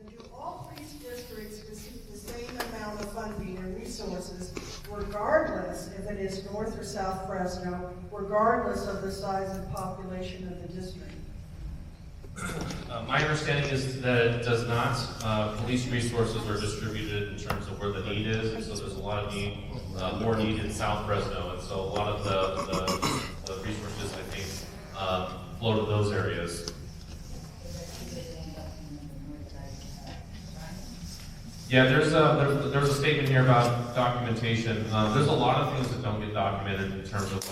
do all police districts receive the same amount of funding and resources, regardless if it is North or South Fresno, regardless of the size and population of the district? My understanding is that it does not. Police resources are distributed in terms of where the need is, and so there's a lot of need, more need in South Fresno, and so a lot of the resources, I think, flow to those areas. Yeah, there's a statement here about documentation. There's a lot of things that don't get documented in terms of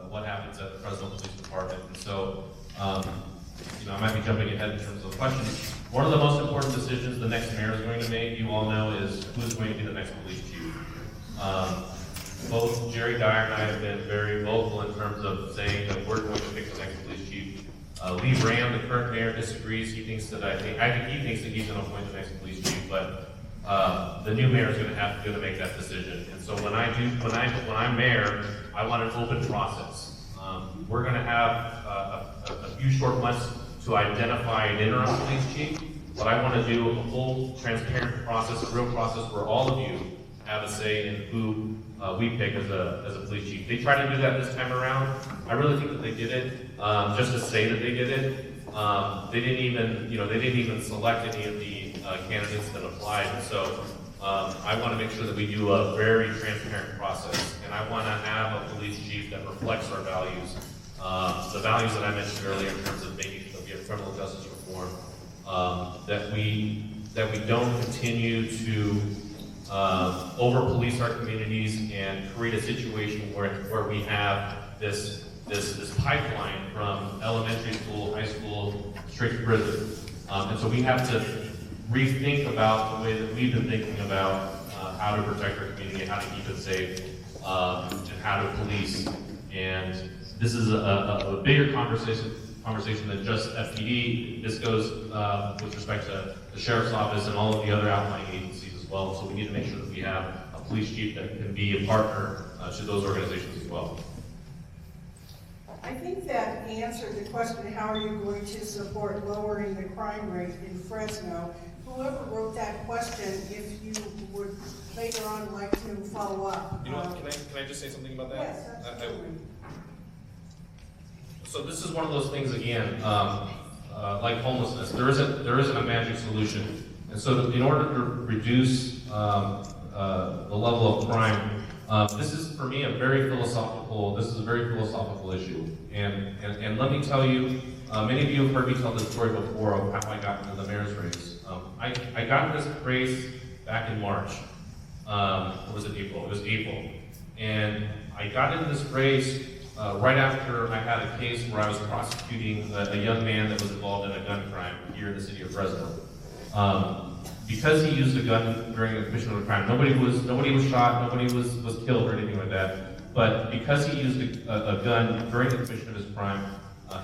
what happens at the Fresno Police Department, and so. I might be jumping ahead in terms of the question. One of the most important decisions the next mayor is going to make, you all know, is who's going to be the next police chief. Both Jerry Dyer and I have been very vocal in terms of saying that we're going to pick the next police chief. Lee Ram, the current mayor, disagrees. He thinks that I think he thinks that he's going to appoint the next police chief, but the new mayor is going to make that decision. And so when I'm mayor, I want an open process. We're going to have a few short months to identify an interim police chief, but I want to do a full, transparent process, a real process where all of you have a say in who we pick as a police chief. They tried to do that this time around. I really think that they did it just to say that they did it. They didn't even select any of the candidates that applied, and so I want to make sure that we do a very transparent process, and I want to have a police chief that reflects our values. The values that I mentioned earlier in terms of making sure that we have criminal justice reform, that we don't continue to over-police our communities and create a situation where we have this pipeline from elementary school, high school, straight to prison. And so we have to rethink about the way that we've been thinking about how to protect our community, how to keep it safe, and how to police. And this is a bigger conversation than just FPD. This goes with respect to the Sheriff's Office and all of the other outlying agencies as well. So we need to make sure that we have a police chief that can be a partner to those organizations as well. I think that answered the question, how are you going to support lowering the crime rate in Fresno? Whoever wrote that question, if you would later on like to follow up. You know what, can I just say something about that? Yes, absolutely. So this is one of those things again, like homelessness. There isn't a magic solution, and so in order to reduce the level of crime, this is for me a very philosophical. This is a very philosophical issue, and let me tell you, many of you have heard me tell this story before of how I got into the mayor's race. I got in this race back in March. Or was it April? It was April, and I got into this race. Right after I had a case where I was prosecuting a young man that was involved in a gun crime here in the city of Fresno. Because he used a gun during the commission of the crime, nobody was shot, nobody was killed or anything like that. But because he used a gun during the commission of his crime,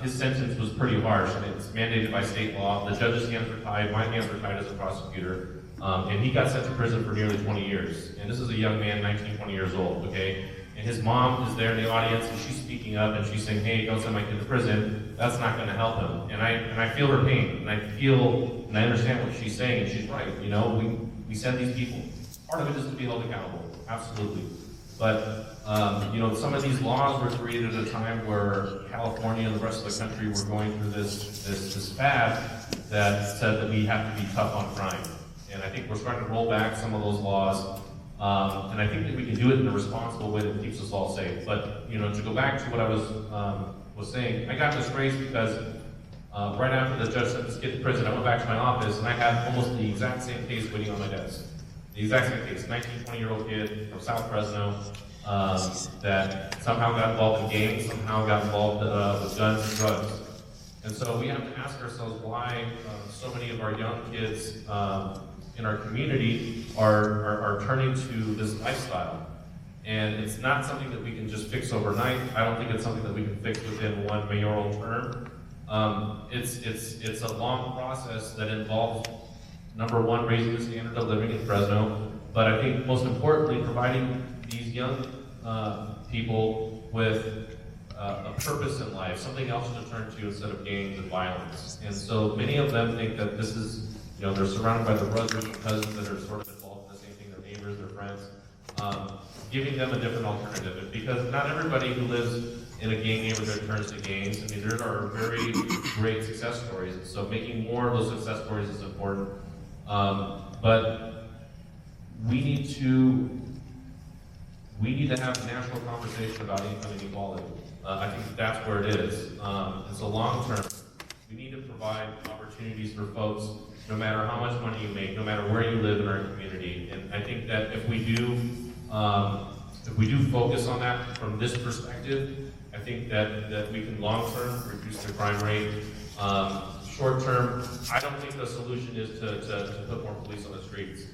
his sentence was pretty harsh, and it's mandated by state law. The judge's hands were tied, my hands were tied as a prosecutor, and he got sent to prison for nearly 20 years. And this is a young man, 19, 20 years old, okay? And his mom is there in the audience, and she's speaking up, and she's saying, hey, don't send my kid to prison. That's not going to help him. And I feel her pain, and I understand what she's saying, and she's right. You know, we send these people. Part of it is to be held accountable, absolutely. But, some of these laws were created at a time where California and the rest of the country were going through this fad that said that we have to be tough on crime. And I think we're starting to roll back some of those laws. And I think that we can do it in a responsible way that keeps us all safe. But to go back to what I was saying, I got this race because right after the judge sent this kid to prison, I went back to my office and I had almost the exact same case waiting on my desk. The exact same case, 19, 20-year-old kid from South Fresno that somehow got involved in gangs, somehow got involved with guns and drugs. And so we have to ask ourselves why so many of our young kids in our community are turning to this lifestyle. And it's not something that we can just fix overnight. I don't think it's something that we can fix within one mayoral term. It's a long process that involves, number one, raising the standard of living in Fresno, but I think most importantly, providing these young people with a purpose in life, something else to turn to instead of gangs and violence. And so many of them think that this is, they're surrounded by their brothers and cousins that are sort of involved in the same thing, their neighbors, their friends, giving them a different alternative. Because not everybody who lives in a gang neighborhood turns to gangs. I mean, there are very great success stories. And so making more of those success stories is important. But we need to have a national conversation about income inequality. I think that's where it is. And so long term, we need to provide opportunities for folks, no matter how much money you make, no matter where you live in our community. And I think that if we do focus on that from this perspective, I think that we can long term reduce the crime rate. Short term, I don't think the solution is to put more police on the streets.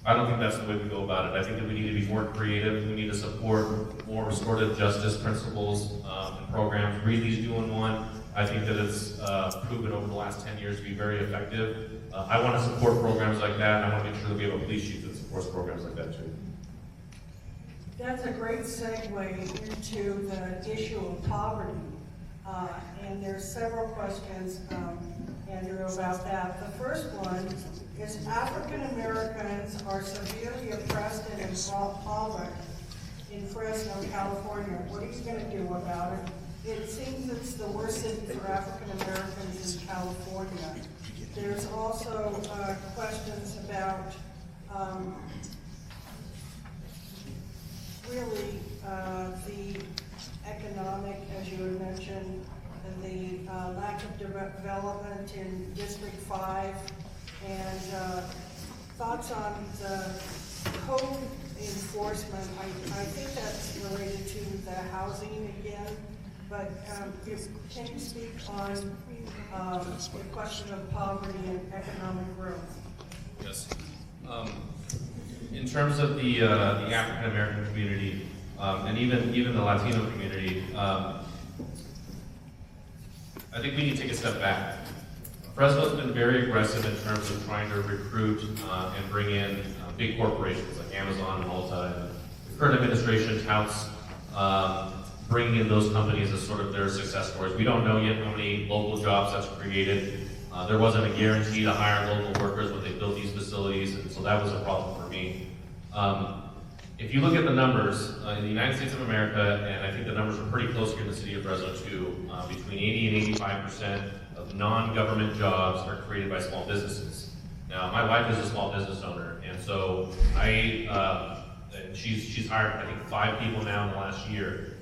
I don't think that's the way we go about it. I think that we need to be more creative. We need to support more restorative justice principles and programs. Greeley's doing one. I think that it's proven over the last 10 years to be very effective. I want to support programs like that, and I want to make sure that we have a police chief that supports programs like that too. That's a great segue into the issue of poverty. And there's several questions, Andrew, about that. The first one is African Americans are severely oppressed and impoverished in Fresno, California. What are you going to do about it? It seems it's the worst city for African Americans in California. There's also questions about really the economic, as you had mentioned, the lack of development in District 5, and thoughts on the code enforcement. I think that's related to the housing again, but can you speak on the question of poverty and economic growth? Yes. In terms of the African American community, and even the Latino community, I think we need to take a step back. Fresno's been very aggressive in terms of trying to recruit and bring in big corporations like Amazon and Ulta. And the current administration touts bringing in those companies as sort of their success stories. We don't know yet how many local jobs that's created. There wasn't a guarantee to hire local workers when they built these facilities, and so that was a problem for me. If you look at the numbers in the United States of America, and I think the numbers are pretty close here in the city of Fresno too, between 80 and 85% of non-government jobs are created by small businesses. Now, my wife is a small business owner, and so she's hired, I think, 5 people now in the last year.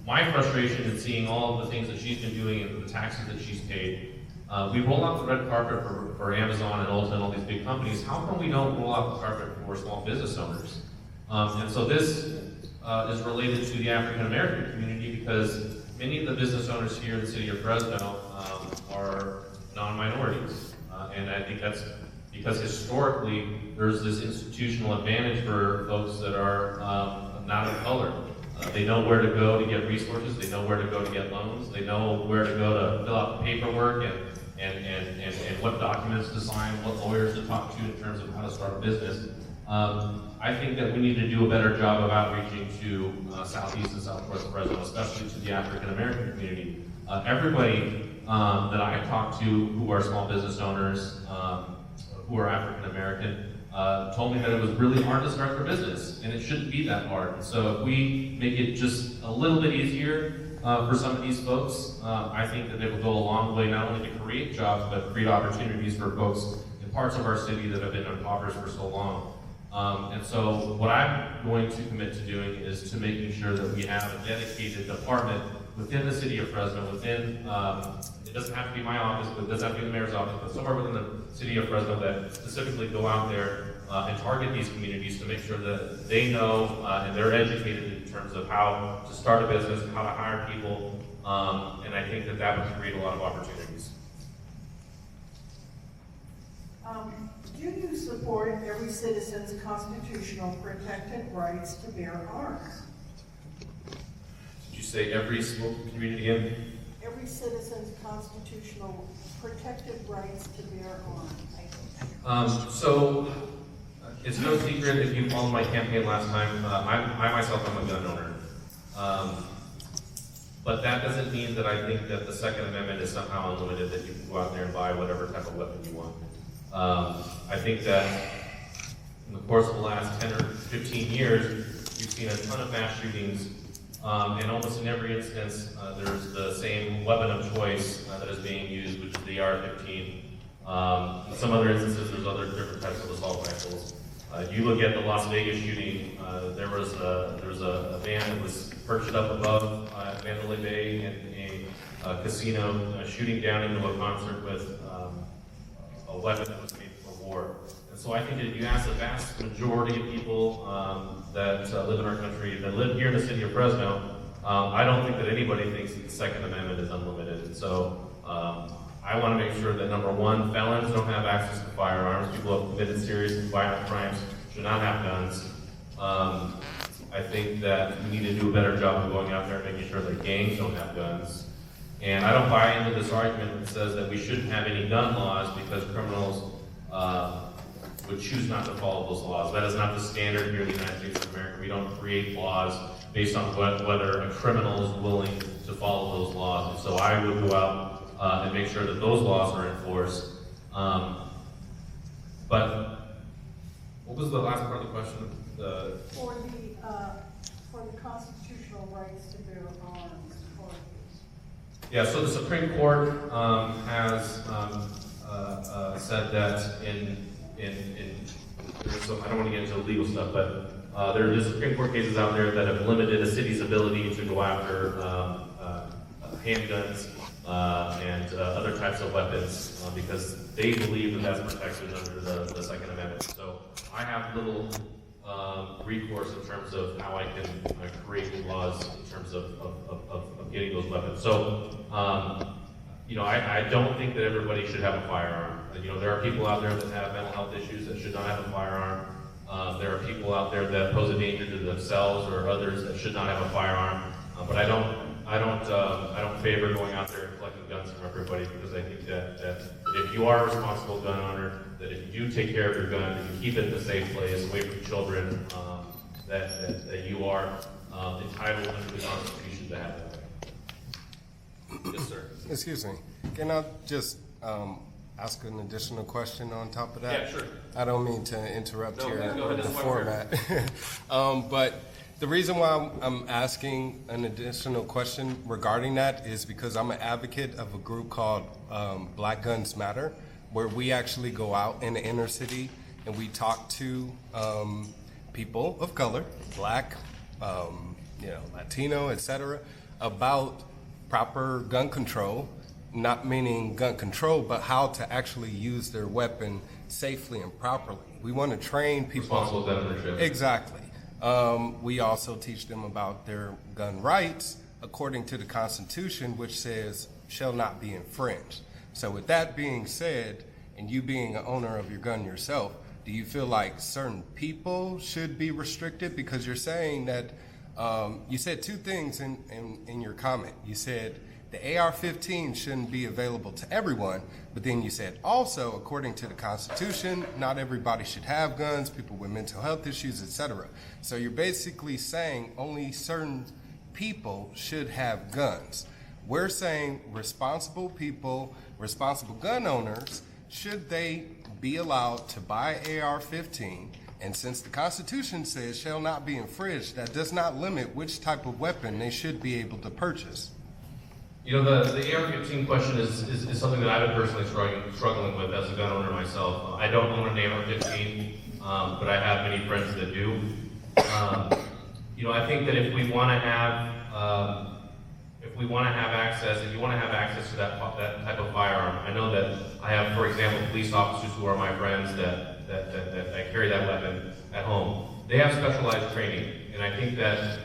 My frustration in seeing all of the things that she's been doing and the taxes that she's paid, we roll out the red carpet for Amazon and Ulta and all these big companies. How come we don't roll out the carpet for small business owners? And so this is related to the African American community, because many of the business owners here in the city of Fresno are non-minorities. And I think that's because historically there's this institutional advantage for folks that are not of color. They know where to go to get resources, they know where to go to get loans, they know where to go to fill out the paperwork and what documents to sign, what lawyers to talk to in terms of how to start a business. I think that we need to do a better job of outreaching to Southeast and Southwest Fresno, especially to the African American community. Everybody that I have talked to who are small business owners, who are African American, told me that it was really hard to start their business, and it shouldn't be that hard. And so if we make it just a little bit easier for some of these folks, I think that it will go a long way not only to create jobs, but create opportunities for folks in parts of our city that have been impoverished for so long. And so what I'm going to commit to doing is to making sure that we have a dedicated department within the city of Fresno, within, it doesn't have to be my office, but it doesn't have to be the mayor's office, but somewhere within the city of Fresno that specifically go out there and target these communities to make sure that they know and they're educated in terms of how to start a business, how to hire people, and I think that that would create a lot of opportunities. Do you support every citizen's constitutional protected rights to bear arms? Did you say every small community again? Every citizen's constitutional protected rights to bear arms. So it's no secret if you followed my campaign last time, I myself am a gun owner. But that doesn't mean that I think that the Second Amendment is somehow unlimited, that you can go out there and buy whatever type of weapon you want. I think that in the course of the last 10 or 15 years, we've seen a ton of mass shootings, and almost in every instance, there's the same weapon of choice that is being used, which is the AR-15. In some other instances, there's other different types of assault rifles. You look at the Las Vegas shooting, there was a van that was perched up above Mandalay Bay in a casino, shooting down into a concert with a weapon that was made for war. And so I think that if you ask the vast majority of people that live in our country, that live here in the city of Fresno, I don't think that anybody thinks that the Second Amendment is unlimited. And so I want to make sure that, number one, felons don't have access to firearms. People who have committed serious and violent crimes should not have guns. I think that we need to do a better job of going out there and making sure that gangs don't have guns. And I don't buy into this argument that says that we shouldn't have any gun laws because criminals would choose not to follow those laws. That is not the standard here in the United States of America. We don't create laws based on whether a criminal is willing to follow those laws. And so I would go out and make sure that those laws are enforced. But what was the last part of the question? For the constitutional rights to bear arms. Yeah, so the Supreme Court has said that there's some, I don't want to get into legal stuff, but there are Supreme Court cases out there that have limited a city's ability to go after handguns and other types of weapons because they believe that that's protected under the Second Amendment. So I have little recourse in terms of how I can create laws in terms of getting those weapons. So, I don't think that everybody should have a firearm. There are people out there that have mental health issues that should not have a firearm. There are people out there that pose a danger to themselves or others that should not have a firearm. But I don't favor going out there and collecting guns from everybody because I think that if you are a responsible gun owner, that if you do take care of your gun, that you keep it in a safe place, away from children, that you are entitled under the Constitution to have that. Yes, sir. Excuse me. Can I just ask an additional question on top of that? Yeah, sure. I don't mean to interrupt No, here go ahead. the That's why format. But the reason why I'm asking an additional question regarding that is because I'm an advocate of a group called Black Guns Matter, where we actually go out in the inner city and we talk to people of color, Black, Latino, etc., about proper gun control, not meaning gun control, but how to actually use their weapon safely and properly. We want to train people. Responsible gun ownership. Exactly. We also teach them about their gun rights according to the Constitution, which says shall not be infringed. So with that being said, and you being an owner of your gun yourself, do you feel like certain people should be restricted? Because you're saying that you said two things in your comment. You said the AR-15 shouldn't be available to everyone, but then you said also, according to the Constitution, not everybody should have guns, people with mental health issues, etc. So you're basically saying only certain people should have guns. We're saying responsible people, responsible gun owners, should they be allowed to buy AR-15? And since the Constitution says shall not be infringed, that does not limit which type of weapon they should be able to purchase. The AR-15 question is something that I've been personally struggling with as a gun owner myself. I don't own an AR-15, but I have many friends that do. I think that if we want to have access, if you want to have access to that type of firearm, I know that I have, for example, police officers who are my friends that carry that weapon at home. They have specialized training, and I think that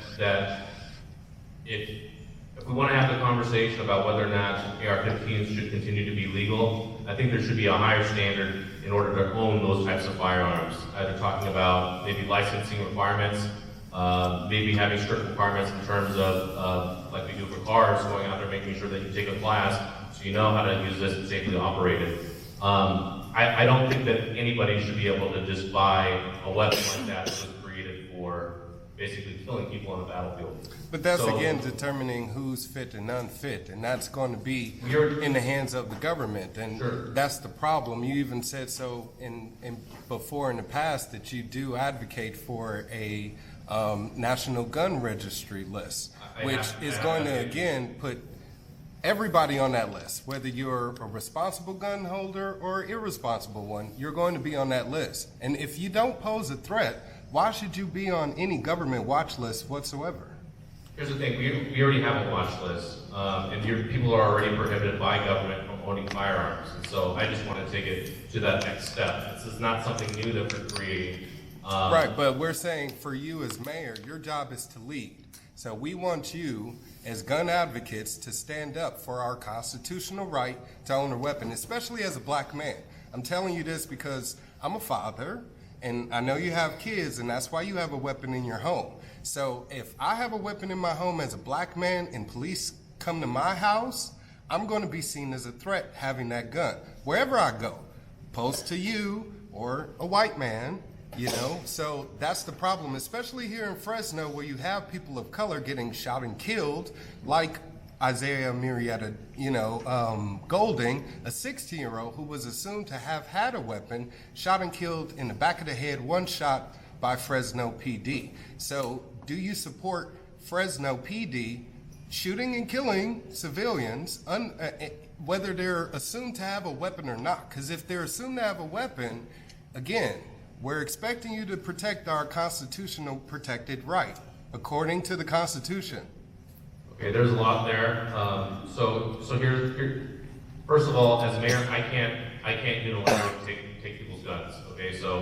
if we want to have the conversation about whether or not AR-15s should continue to be legal, I think there should be a higher standard in order to own those types of firearms. Either talking about maybe licensing requirements, maybe having strict requirements in terms of, like we do for cars, going out there making sure that you take a class so you know how to use this and safely operate it. I don't think that anybody should be able to just buy a weapon like that was created for basically killing people on the battlefield. But that's So- again determining who's fit and unfit, and that's going to be in the hands of the government, and Sure. that's the problem. You even said so in before in the past that you do advocate for a national gun registry list, which is going to again put everybody on that list, whether you're a responsible gun holder or irresponsible one, you're going to be on that list. And if you don't pose a threat, why should you be on any government watch list whatsoever? Here's the thing, we already have a watch list, and people are already prohibited by government from owning firearms. And so I just want to take it to that next step. This is not something new that we're creating. Right, but we're saying for you as mayor, your job is to lead. So we want you as gun advocates to stand up for our constitutional right to own a weapon, especially as a black man. I'm telling you this because I'm a father, and I know you have kids, and that's why you have a weapon in your home. So if I have a weapon in my home as a black man and police come to my house, I'm going to be seen as a threat having that gun. Wherever I go, opposed to you or a white man, you know? So that's the problem, especially here in Fresno where you have people of color getting shot and killed, like Isaiah Murrieta, Golding, a 16-year-old who was assumed to have had a weapon, shot and killed in the back of the head, one shot by Fresno PD. So do you support Fresno PD shooting and killing civilians, whether they're assumed to have a weapon or not? Because if they're assumed to have a weapon, again, we're expecting you to protect our constitutional protected right, according to the Constitution. Okay, there's a lot there. So here, first of all, as mayor, I can't unilaterally take people's guns. Okay, so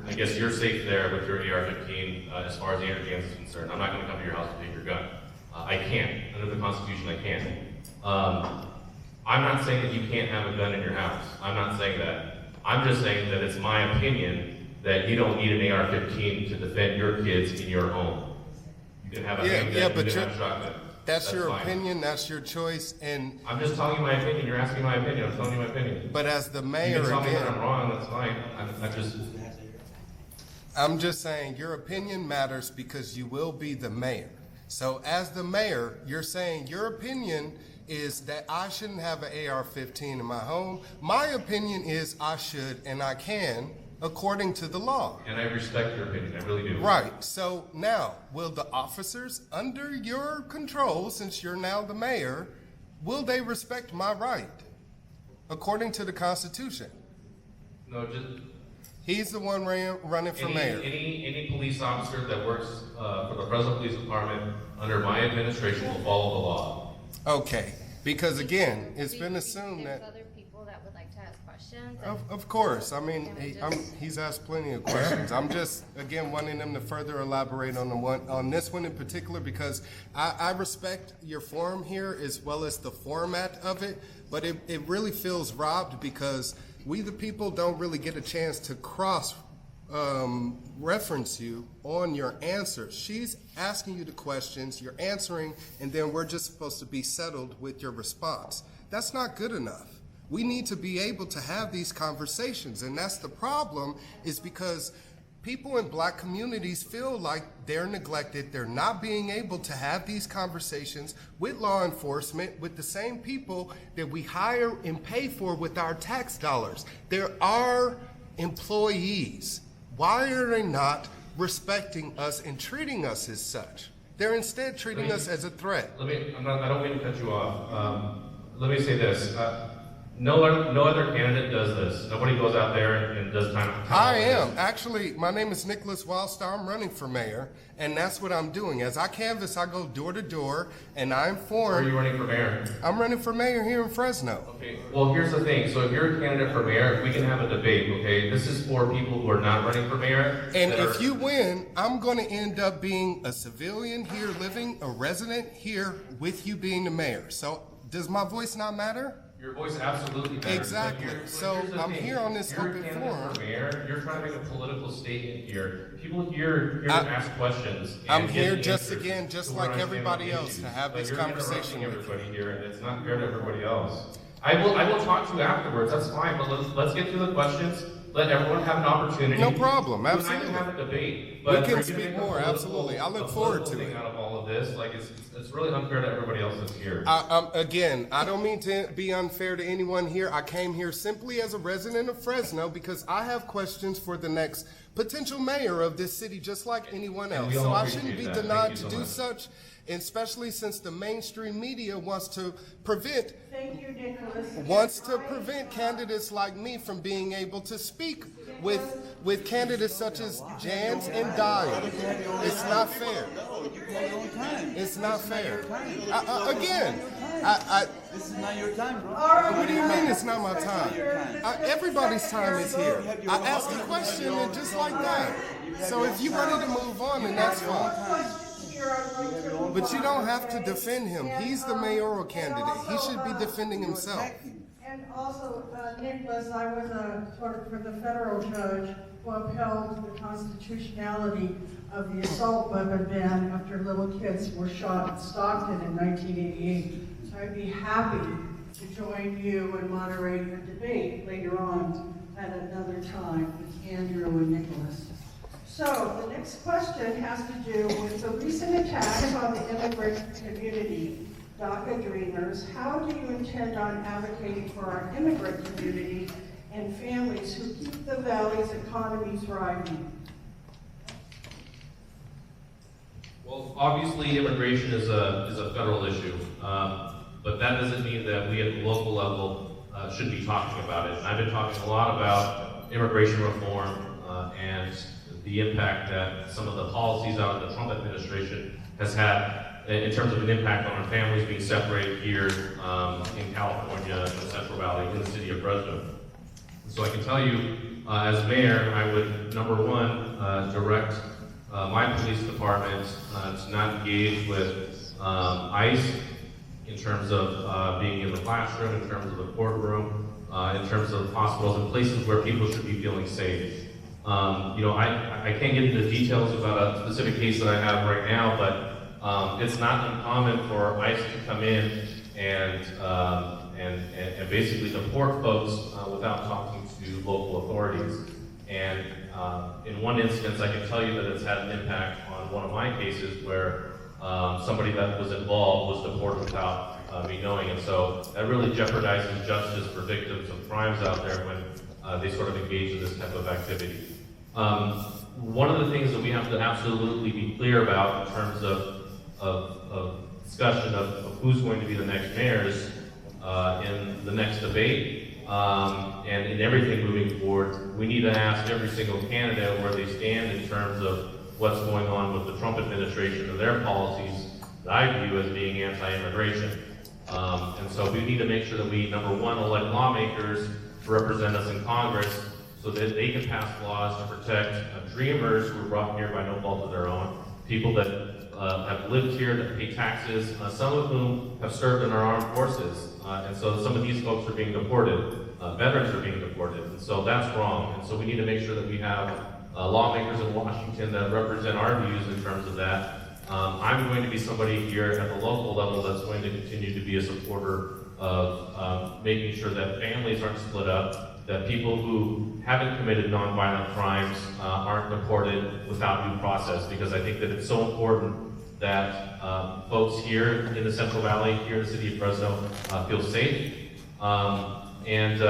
I guess you're safe there with your AR-15 as far as Andrew Janz is concerned. I'm not going to come to your house to take your gun. I can't under the Constitution. I can't. I'm not saying that you can't have a gun in your house. I'm not saying that. I'm just saying that it's my opinion that you don't need an AR-15 to defend your kids in your home. You can have a handgun, but you can have a shotgun. That's your fine. opinion, that's your choice, and I'm just telling you my opinion. You're asking my opinion. I'm telling you my opinion. but as the You mayor can tell me that I'm again, wrong. That's fine. I'm just saying your opinion matters because you will be the mayor. So as the mayor, you're saying your opinion is that I shouldn't have an AR-15 in my home. My opinion is I should and I can, according to the law. And I respect your opinion. I really do. Right. So now, will the officers under your control, since you're now the mayor, will they respect my right, according to the Constitution? No, just He's the one running for mayor. any police officer that works for the Fresno Police Department under my administration will follow the law. Okay, because again, it's been assumed There's that, other people that would like to ask questions. of course, I mean, he's asked plenty of questions. I'm just, again, wanting them to further elaborate on this one in particular, because I respect your forum here as well as the format of it, but it really feels robbed because we the people don't really get a chance to reference you on your answers. She's asking you the questions, you're answering, and then we're just supposed to be settled with your response. That's not good enough. We need to be able to have these conversations, and that's the problem, is because people in black communities feel like they're neglected. They're not being able to have these conversations with law enforcement, with the same people that we hire and pay for with our tax dollars. There are employees. Why are they not respecting us and treating us as such? They're instead treating us as a threat. I don't mean to cut you off. Let me say this. No other candidate does this. Nobody goes out there and does time. I am. Actually, my name is Nickolas Wildstar. I'm running for mayor, and that's what I'm doing. As I canvass, I go door to door, and I Or are inform. you running for mayor? I'm running for mayor here in Fresno. Okay, well, here's the thing. So if you're a candidate for mayor, we can have a debate, okay? This is for people who are not running for mayor. And that if are- you win, I'm going to end up being a civilian here, living, a resident here, with you being the mayor. So does my voice not matter? Your voice absolutely matters. Exactly. But So here's the I'm thing. here on this You're a open candidate forum. for mayor. You're trying to make a political statement here. People here to ask questions. and I'm get here just answers again, just to like what I stand everybody on else, issues. to have But this you're conversation interrupting with you. everybody here, and it's not fair to everybody else. I will talk to you afterwards. That's fine. But let's get through the questions. let everyone have an opportunity. No problem, You and I absolutely. can have a debate. We But can for you to speak make a more, political- absolutely. I look a forward political to thing it. out of all of this, like it's really unfair to everybody else that's here. Again, I don't mean to be unfair to anyone here. I came here simply as a resident of Fresno because I have questions for the next potential mayor of this city, just like anyone And else. we all So I appreciate shouldn't be that. Thank denied you to so do much. such, especially since the mainstream media wants to prevent Thank you, Nickolas. candidates like me from being able to speak with candidates such as Janz and Dyer. It's not fair. It's not fair. This is not your time, bro. What do you mean it's not my time? Everybody's time is here. I asked a question and just like that. So if you ready to move on, then that's fine. But you don't have to defend him. He's the mayoral candidate. He should be defending himself. And also, Nickolas, I was clerk for the federal judge who upheld the constitutionality of the assault weapon ban after little kids were shot in Stockton in 1988. So I'd be happy to join you and moderate a debate later on at another time with Andrew and Nickolas. So the next question has to do with the recent attacks on the immigrant community. DACA Dreamers, how do you intend on advocating for our immigrant community and families who keep the Valley's economy thriving? Well, obviously, immigration is a federal issue, but that doesn't mean that we at the local level should be talking about it. And I've been talking a lot about immigration reform and the impact that some of the policies out of the Trump administration has had in terms of an impact on our families being separated here in California, in the Central Valley, in the city of Fresno. So I can tell you, as mayor, I would, number one, direct my police department to not engage with ICE in terms of being in the classroom, in terms of the courtroom, in terms of hospitals and places where people should be feeling safe. I can't get into details about a specific case that I have right now, but it's not uncommon for ICE to come in and basically deport folks without talking to local authorities. And in one instance, I can tell you that it's had an impact on one of my cases where somebody that was involved was deported without me knowing. And so that really jeopardizes justice for victims of crimes out there when they sort of engage in this type of activity. One of the things that we have to absolutely be clear about in terms of discussion of who's going to be the next mayors in the next debate and in everything moving forward, we need to ask every single candidate where they stand in terms of what's going on with the Trump administration and their policies that I view as being anti-immigration. And so we need to make sure that we, number one, elect lawmakers to represent us in Congress so that they can pass laws to protect dreamers who were brought here by no fault of their own, people that have lived here, that pay taxes, some of whom have served in our armed forces. And so some of these folks are being deported. Veterans are being deported. And so that's wrong. And so we need to make sure that we have lawmakers in Washington that represent our views in terms of that. I'm going to be somebody here at the local level that's going to continue to be a supporter of making sure that families aren't split up, that people who haven't committed nonviolent crimes aren't deported without due process, because I think that it's so important that folks here in the Central Valley, here in the city of Fresno, feel safe. And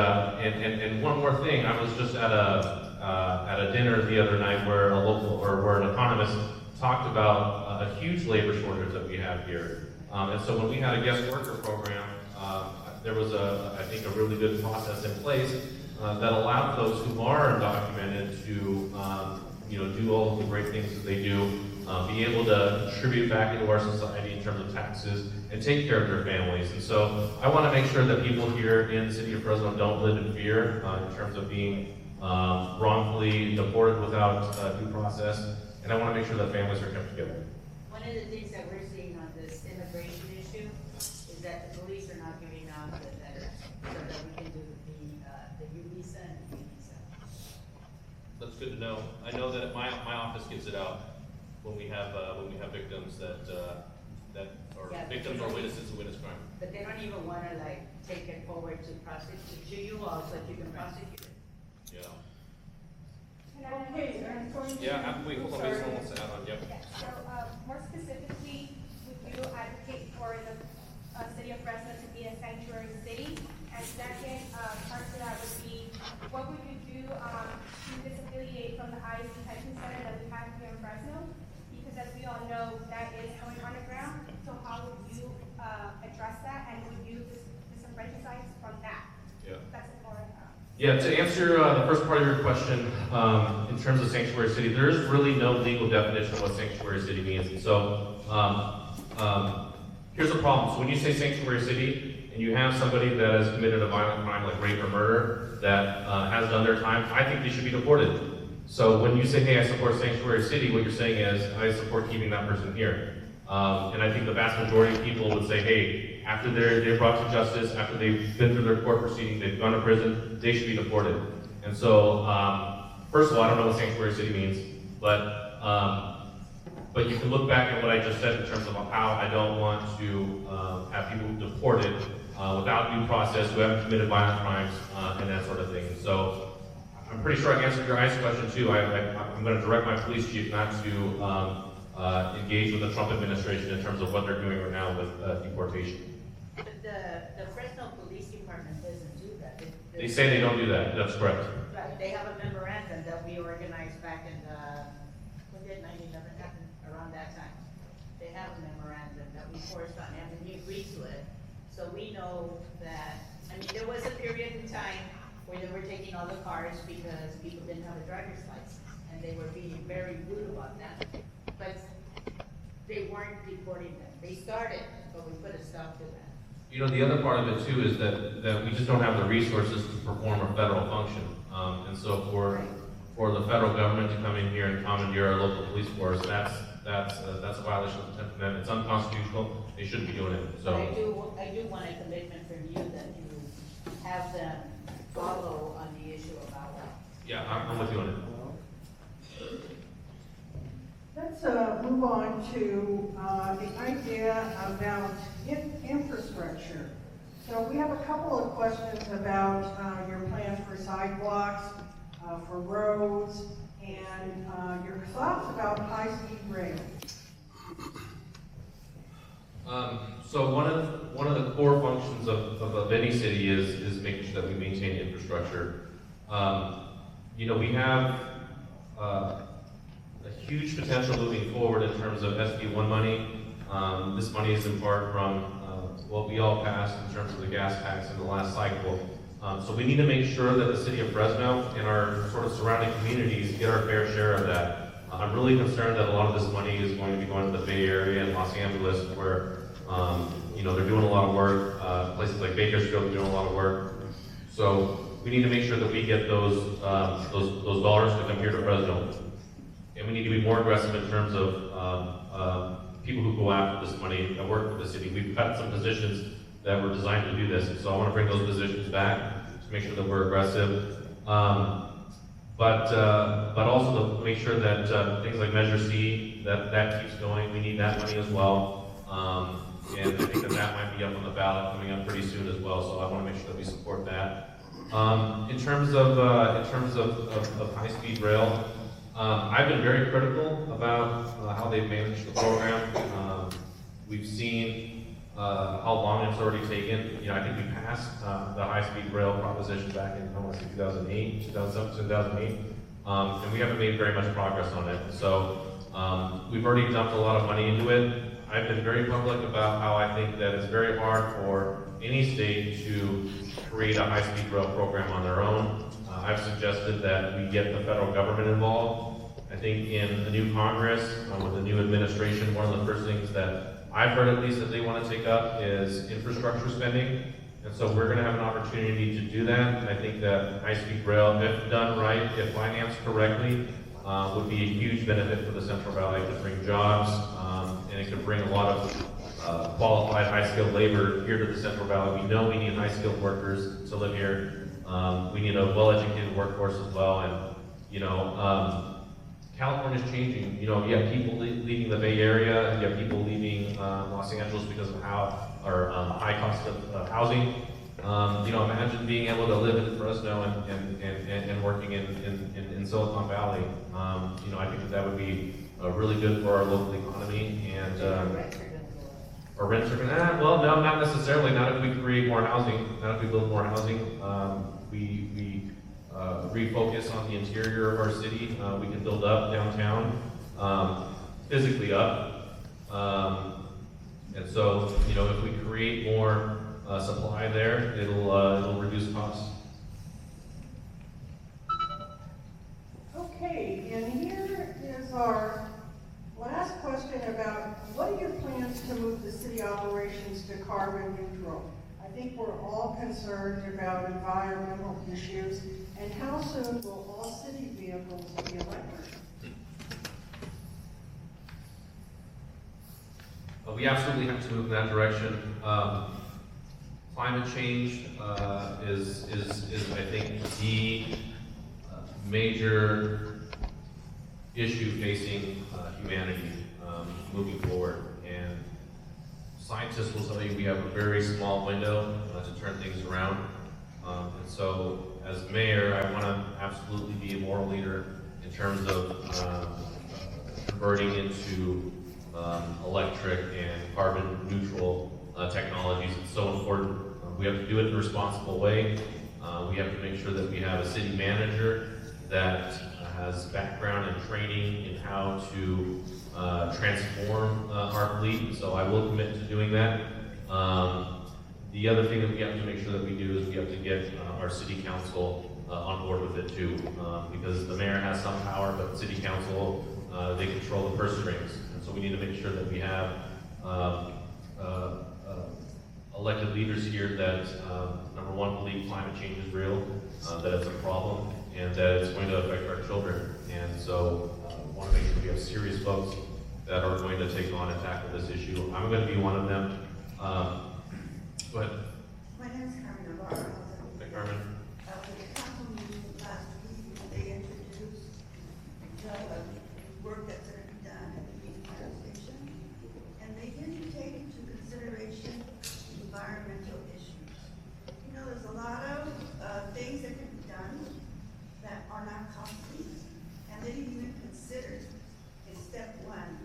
one more thing, I was just at a dinner the other night where where an economist talked about a huge labor shortage that we have here. And so when we had a guest worker program, there was I think a really good process in place that allowed those who are undocumented to do all of the great things that they do, be able to contribute back into our society in terms of taxes and take care of their families. And so I want to make sure that people here in the city of Fresno don't live in fear in terms of being wrongfully deported without due process. And I want to make sure that families are kept together. One of the things that we're seeing on this immigration issue is that the police are not giving out the letters so that we can do the U visa and the V visa. That's good to know. I know that my office gives it out when we have victims that are Yeah, victims or witnesses who witness crime. But they don't even want to take it forward to prosecute to you all so that you can prosecute it. Yeah. Can I? Okay, I'm going to. wait, hold on, Sorry. someone wants to add on, yep. Okay, so, more specifically, would you advocate for the, city of Fresno to be a sanctuary city? And second, part to that would be, what would you do, to disaffiliate from the ICE detention center that we have here in Fresno? Because as we all know, that is going underground, so how would you, address that, and would you disenfranchise from that? Yeah. That's important. Yeah, to answer the first part of your question, in terms of sanctuary city, there is really no legal definition of what sanctuary city means. And so, here's the problem. So when you say sanctuary city, and you have somebody that has committed a violent crime like rape or murder that has done their time, I think they should be deported. So when you say, hey, I support sanctuary city, what you're saying is, I support keeping that person here. And I think the vast majority of people would say, hey, after they're brought to justice, after they've been through their court proceeding, they've gone to prison, they should be deported. And so, first of all, I don't know what sanctuary city means, but you can look back at what I just said in terms of how I don't want to have people deported without due process, who haven't committed violent crimes, and that sort of thing. So I'm pretty sure I answered your ICE question too. I'm going to direct my police chief not to engage with the Trump administration in terms of what they're doing right now with deportation. The Fresno Police Department doesn't do that. They say they don't do that. That's correct. Right, they have a memorandum that we organized back in when did 9/11 happen? Around that time. They have a memorandum that we forced on them, and we agreed to it. So we know that, I mean, there was a period in time where they were taking all the cars because people didn't have a driver's license, and they were being very rude about that. But they weren't deporting them. They started, but we put a stop to that. You know, the other part of it too is that we just don't have the resources to perform a federal function. And so for the federal government to come in here and commandeer our local police force, that's a violation of the 10th Amendment. It's unconstitutional. They shouldn't be doing it. So I do want a commitment from you that you have them follow on the issue about that. yeah, I'm with you on it. Let's move on to the idea about infrastructure. So we have a couple of questions about your plans for sidewalks, for roads, and your thoughts about high-speed rail. So one of the core functions of any city is making sure that we maintain infrastructure. You know, we have a huge potential moving forward in terms of SB1 money. This money is in part from what we all passed in terms of the gas tax in the last cycle. So we need to make sure that the city of Fresno and our sort of surrounding communities get our fair share of that. I'm really concerned that a lot of this money is going to be going to the Bay Area and Los Angeles, where you know, they're doing a lot of work. Places like Bakersfield are doing a lot of work. So we need to make sure that we get those dollars to come here to Fresno. And we need to be more aggressive in terms of people who go after this money that work for the city. We've cut some positions that were designed to do this, and so I want to bring those positions back to make sure that we're aggressive. But also to make sure that things like Measure C, that keeps going. We need that money as well. And I think that might be up on the ballot coming up pretty soon as well. So I want to make sure that we support that. In terms of high-speed rail, I've been very critical about how they've managed the program. We've seen how long it's already taken. You know, I think we passed the high-speed rail proposition back in, I want to say 2008, 2008, and we haven't made very much progress on it. So we've already dumped a lot of money into it. I've been very public about how I think that it's very hard for any state to create a high-speed rail program on their own. I've suggested that we get the federal government involved. I think in the new Congress, with the new administration, one of the first things that I've heard at least that they want to take up is infrastructure spending. And so we're going to have an opportunity to do that. And I think that high-speed rail, if done right, if financed correctly, would be a huge benefit for the Central Valley. It could bring jobs, and it could bring a lot of qualified, high-skilled labor here to the Central Valley. We know we need high-skilled workers to live here. We need a well-educated workforce as well. And, you know, California's changing. You know, you have people leaving the Bay Area, you have people leaving Los Angeles because of high cost of housing. You know, imagine being able to live in Fresno and working in Silicon Valley. You know, I think that would be really good for our local economy, and our rents are going to, well, no, not necessarily. Not if we create more housing, not if we build more housing. We refocus on the interior of our city. We can build up downtown, physically up. And so, you know, if we create more supply there, it'll reduce costs. Okay, and here is our last question about what are your plans to move the city operations to carbon neutral? I think we're all concerned about environmental issues, and how soon will all city vehicles be electric? We absolutely have to move in that direction. Climate change is I think the major issue facing humanity moving forward. And scientists will tell you we have a very small window to turn things around. And so, as mayor, I want to absolutely be a moral leader in terms of converting into electric and carbon neutral technologies. It's so important. We have to do it in a responsible way. We have to make sure that we have a city manager that has background and training in how to transform our fleet. So I will commit to doing that. The other thing that we have to make sure that we do is we have to get our city council on board with it too, because the mayor has some power, but the city council, they control the purse strings. And so we need to make sure that we have elected leaders here that, number one, believe climate change is real, that it's a problem, and that it's going to affect our children. And so I want to make sure we have serious folks that are going to take on and tackle this issue. I'm going to be one of them. Go ahead. My name is Carmen Navarro. Hey, Carmen. At the council meeting last week, they introduced the work that's going to be done at the new fire station, and they didn't take into consideration environmental issues. You know, there's a lot of things that can be done that are not costly, and they didn't even consider in step one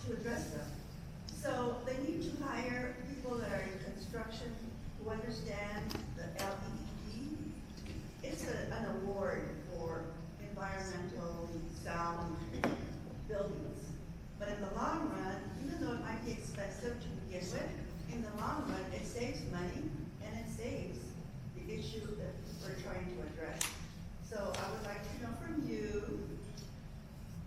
to address them. So they need to hire people that are in construction who understand the LEED. It's an award for environmentally sound buildings. But in the long run, even though it might be expensive to begin with, in the long run, it saves money and it saves the issue that we're trying to address. So I would like to know from you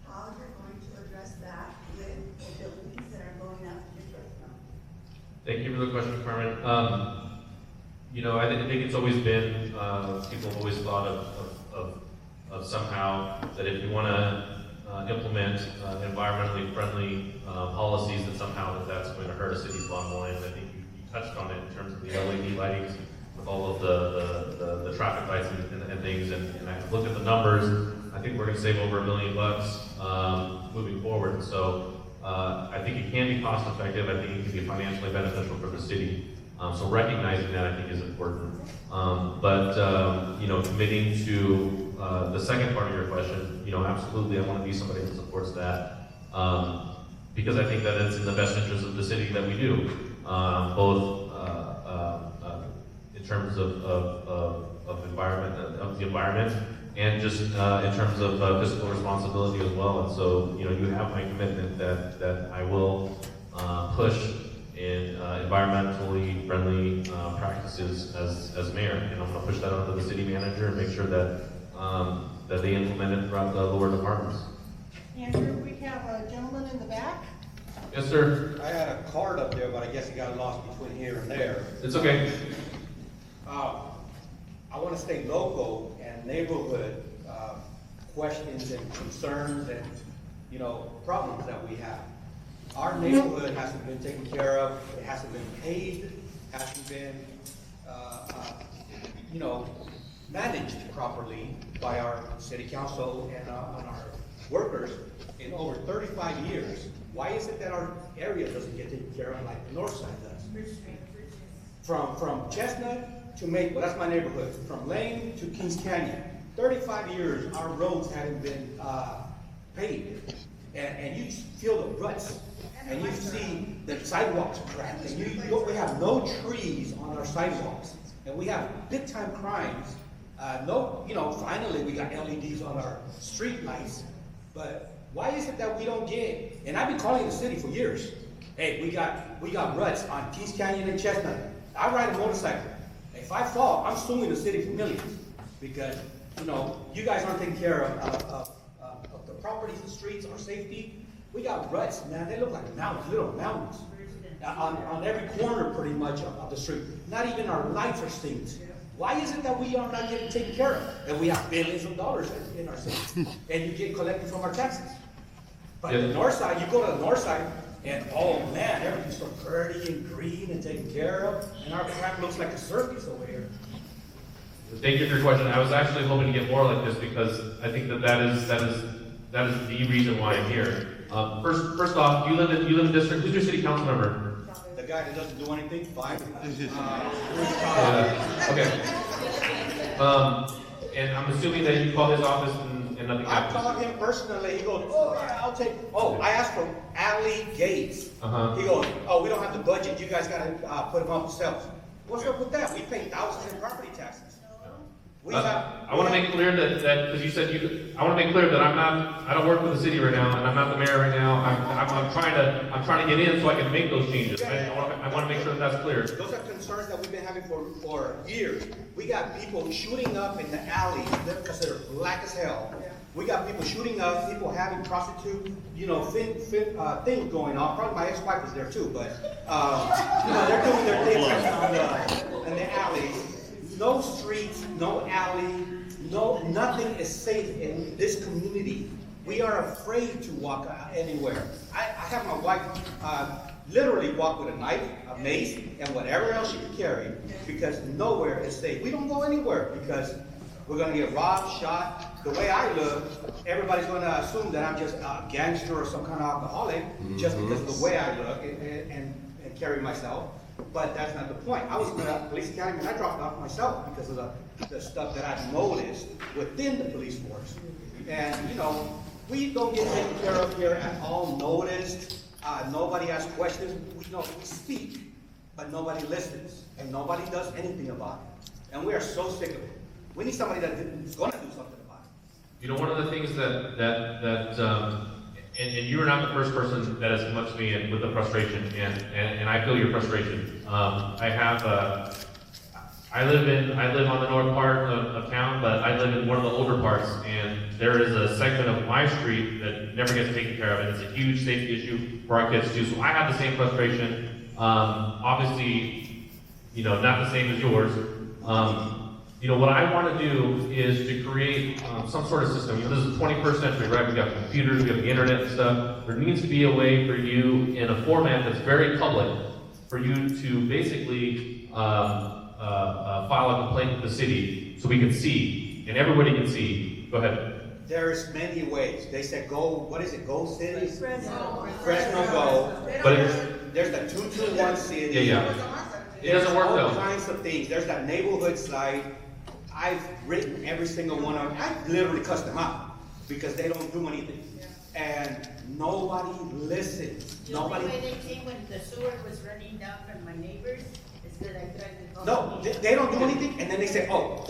how you're going to address that with the buildings that are going up in Fresno. Thank you for the question, Carmen. You know, I think it's always been, people have always thought of somehow that if you want to implement environmentally friendly policies, that somehow that's going to hurt a city's bottom line. I think you touched on it in terms of the LED lightings with all of the traffic lights and things. And I looked at the numbers. I think we're going to save over $1 million moving forward. So I think it can be cost effective. I think it can be financially beneficial for the city. So recognizing that, I think, is important. You know, committing to the second part of your question, you know, absolutely, I want to be somebody that supports that, because I think that it's in the best interest of the city that we do, both in terms of the environment, and just in terms of fiscal responsibility as well. And so, you know, you have my commitment that I will push in environmentally friendly practices as mayor, and I'm going to push that onto the city manager and make sure that that they implement it throughout the lower departments. Andrew, we have a gentleman in the back. Yes, sir. I had a card up there, but I guess it got lost between here and there. It's okay. I want to stay local and neighborhood questions and concerns and, you know, problems that we have. Our neighborhood hasn't been taken care of. It hasn't been paved. Hasn't been, you know, managed properly by our city council and our workers in over 35 years. Why is it that our area doesn't get taken care of like the north side does? From Chestnut to Maple, that's my neighborhood. From Lane to Kings Canyon. 35 years, our roads haven't been paved. And you feel the ruts. And you see the sidewalks cracked. And we have no trees on our sidewalks. And we have big time crimes. Finally we got LEDs on our street lights. But why is it that we don't get, and I've been calling the city for years. Hey, we got ruts on Kings Canyon and Chestnut. I ride a motorcycle. If I fall, I'm suing the city for millions. Because, you guys aren't taking care of the properties, the streets, our safety. We got ruts, man. They look like mountains, little mountains. On every corner, pretty much, of the street. Not even our lights are synced. Why is it that we are not getting taken care of? And we have billions of dollars in our city. And you get collected from our taxes. But the north side, you go to the north side, and oh man, everything's so pretty and green and taken care of. And our crap looks like a circus over here. Thank you for your question. I was actually hoping to get more like this because I think that is the reason why I'm here. First off, you live in district. Who's your city council member? The guy that doesn't do anything, fine. Okay. And I'm assuming that you called his office and nothing I happened. called him personally. He goes, oh yeah, I'll take. Oh, I asked for alley gates. Uh-huh. He goes, oh, we don't have the budget. You guys gotta put them up yourselves. What's up with that? We pay thousands in property taxes. I want to make clear that because you said I want to make clear that I don't work for the city right now, and I'm not the mayor right now. I'm trying to get in so I can make those changes. I want to make sure that that's clear. Those are concerns that we've been having for years. We got people shooting up in the alley because they're black as hell. We got people shooting up, people having prostitute, things going on. Probably my ex-wife is there too, but they're doing their things in the alleys. No streets, no alley, nothing is safe in this community. We are afraid to walk anywhere. I have my wife literally walk with a knife, a mace, and whatever else she can carry because nowhere is safe. We don't go anywhere because we're going to get robbed, shot. The way I look, everybody's going to assume that I'm just a gangster or some kind of alcoholic just because of the way I look and carry myself. But that's not the point. I was in the police academy and I dropped off myself because of the stuff that I've noticed within the police force. And, we don't get taken care of here at all noticed. Nobody asks questions. We speak, but nobody listens. And nobody does anything about it. And we are so sick of it. We need somebody that's going to do something about it. One of the things and you are not the first person that has come up to me with the frustration, and I feel your frustration. I live on the north part of town, but I live in one of the older parts, and there is a segment of my street that never gets taken care of, and it's a huge safety issue for our kids too. So I have the same frustration. Obviously, not the same as yours. What I want to do is to create some sort of system. This is the 21st century, right? We've got computers, we have the internet and stuff. There needs to be a way for you, in a format that's very public, for you to basically file a complaint with the city so we can see, and everybody can see. Go ahead. There's many ways. They said go, what is it, Go City? Fresno. Fresno Go. But There's the 221 City. Yeah. It doesn't work though. All kinds of things. There's that neighborhood site. I've written every single one of them. I literally cussed them out because they don't do anything. And nobody listens. The only way they came when the sewer was running down from my neighbors is because I tried to call. No, they don't do anything, and then they say, oh,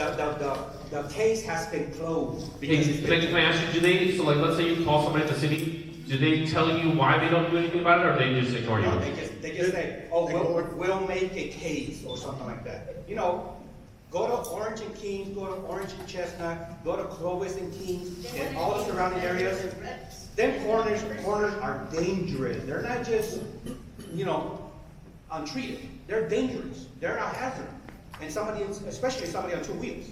the case has been closed. Because it's been Can I ask you, let's say you call somebody at the city, do they tell you why they don't do anything about it, or they just ignore you? No, they just say, oh, we'll make a case, or something like that. Go to Orange and Kings, go to Orange and Chestnut, go to Clovis and Kings, and all the surrounding areas. Them corners are dangerous. They're not just, untreated. They're dangerous. They're a hazard. And especially somebody on two wheels.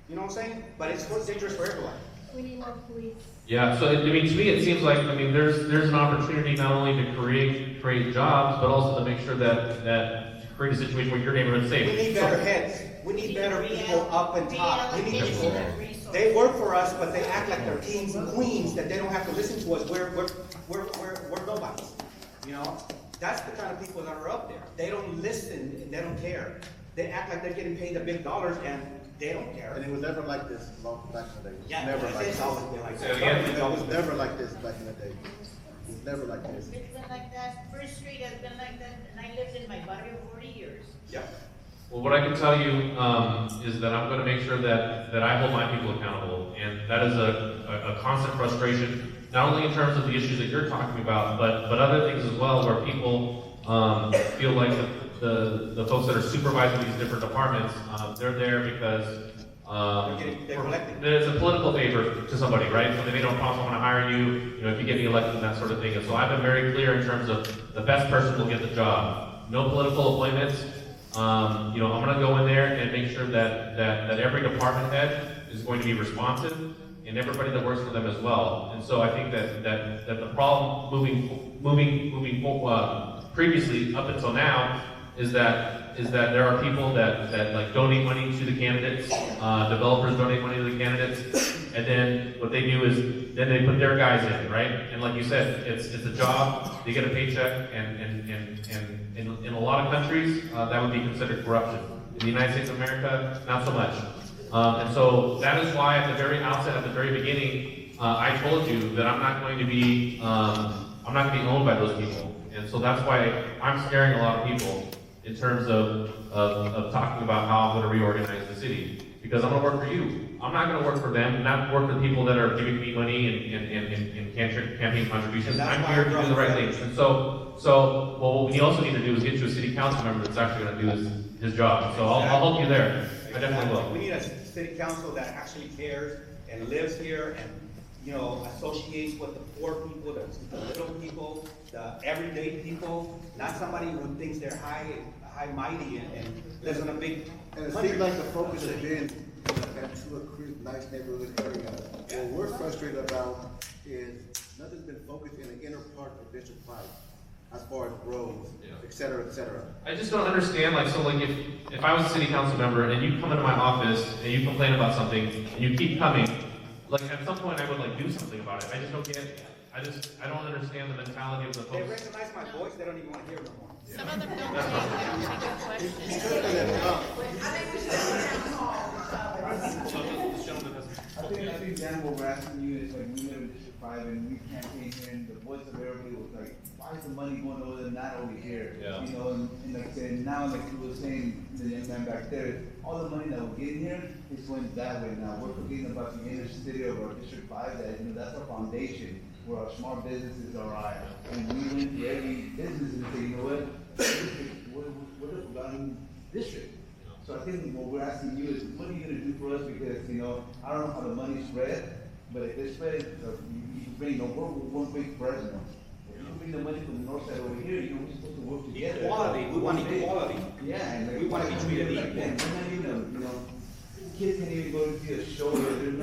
You know what I'm saying? But it's dangerous for everyone. We need more police. Yeah, so to me it seems like, there's an opportunity not only to create jobs, but also to make sure that create a situation where your neighborhood's safe. We need better heads. We need better people up and top. We need people. They work for us, but they act like they're kings and queens, that they don't have to listen to us. We're nobodies. That's the kind of people that are up there. They don't listen and they don't care. They act like they're getting paid the big dollars and they don't care. And it was never like this long back in the day. Yeah, Never like it's this. always been like Say that. it again. It was never like this back in the day. It was never like this. It's been like that, First Street has been like that, and I lived in my barrio 40 years. Yep. Well, what I can tell you is that I'm going to make sure that I hold my people accountable, and that is a constant frustration, not only in terms of the issues that you're talking about, but other things as well, where people feel like the folks that are supervising these different departments, they're there because They're elected. it's a political favor to somebody, right? So they don't also want to hire you, if you get me elected and that sort of thing. And so I've been very clear in terms of the best person will get the job. No political appointments. I'm going to go in there and make sure that every department head is going to be responsive, and everybody that works for them as well. And so I think that the problem moving previously up until now is that there are people that like donate money to the candidates, developers donate money to the candidates, and then what they do is then they put their guys in, right? And like you said, it's a job, they get a paycheck, and in a lot of countries, that would be considered corruption. In the United States of America, not so much. And so that is why at the very outset, at the very beginning, I told you that I'm not going to be owned by those people. And so that's why I'm scaring a lot of people in terms of talking about how I'm going to reorganize the city. Because I'm going to work for you. I'm not going to work for them, not work for people that are giving me money and campaign contributions. I'm here to do the right things. And so what we also need to do is get you a city council member that's actually going to do his job. So I'll help you there. I definitely will. We need a city council that actually cares and lives here and, associates with the poor people, the little people, the everyday people, not somebody who thinks they're high mighty and lives in a big And it country. seems like the focus has been that to a creek, nice neighborhood area. What we're frustrated about is nothing's been focused in the inner part of District 5, as far as roads, et cetera, et cetera. I just don't understand, if I was a city council member and you come into my office and you complain about something and you keep coming, at some point I would do something about it. I just don't get it. I don't understand the mentality of the They folks. recognize my voice, they don't even want to hear no more. Some of them don't take good questions. I think Dan, what we're asking you is we live in District 5 and we campaign here and the voice of everybody was why is the money going over there, not over here? Yeah. And like saying, now like you were saying, the young man back there, all the money that we're getting here is going that way now. We're forgetting about the inner city of our District 5, that's our foundation, where our small businesses are at. And we went to every business and say, you know what, we're the forgotten district. So I think what we're asking you is, what are you gonna do for us? Because, I don't know how the money spread, but if it's spread, you bring, we're one big Fresno. If you bring the money from the north side over here, we're supposed to work together. Equality, we want equality. Yeah, and We wanna be treated like equal. that. We're not even, kids can't even go to see a show here. There's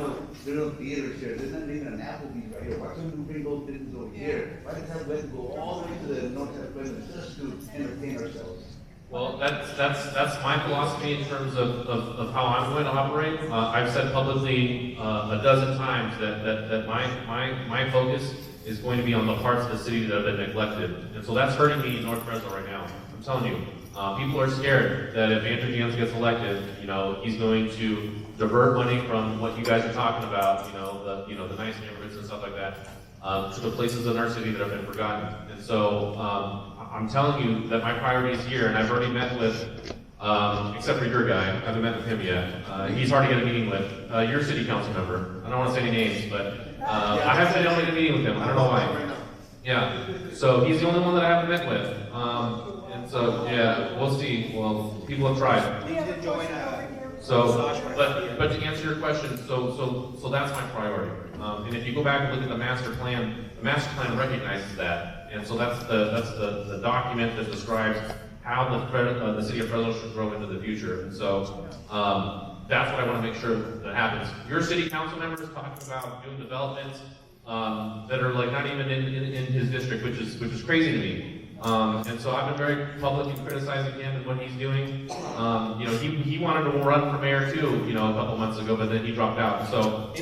no theaters here. There's not even an Applebee's right here. Why can't we bring those businesses over here? Why does we have to go all the way to the north side of Fresno just to entertain ourselves? Well, that's my philosophy in terms of how I'm going to operate. I've said publicly a dozen times that my focus is going to be on the parts of the city that have been neglected. And so that's hurting me in North Fresno right now. I'm telling you. People are scared that if Andrew Janz gets elected, he's going to divert money from what you guys are talking about, the nice neighborhoods and stuff like that, to the places in our city that have been forgotten. And so I'm telling you that my priority is here, and I've already met with, except for your guy, I haven't met with him yet. He's already got a meeting with your city council member. I don't want to say any names, but I haven't been able to get a meeting with him. I don't know why. Yeah, so he's the only one that I haven't met with. And so, yeah, we'll see. Well, people have tried. Please join So, but to answer your question, so that's my priority. And if you go back and look at the master plan recognizes that. And so that's the document that describes how the city of Fresno should grow into the future. And so, that's what I want to make sure that happens. Your city council members talking about doing developments, that are not even in his district, which is crazy to me. And so I've been very public in criticizing him and what he's doing. He wanted to run for mayor too, a couple months ago, but then he dropped out. So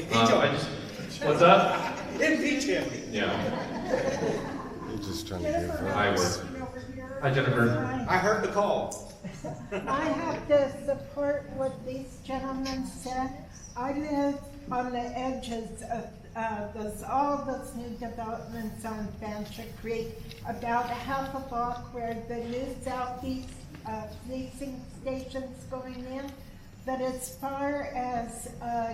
what's up? Impeach him. Yeah. You're just trying to give I Jennifer, would. over here. Hi, Jennifer. I heard the call. I have to support what these gentlemen said. I live on the edges of all those new developments on Fancher Creek, about a half a block where the new southeast policing station's going in. But as far as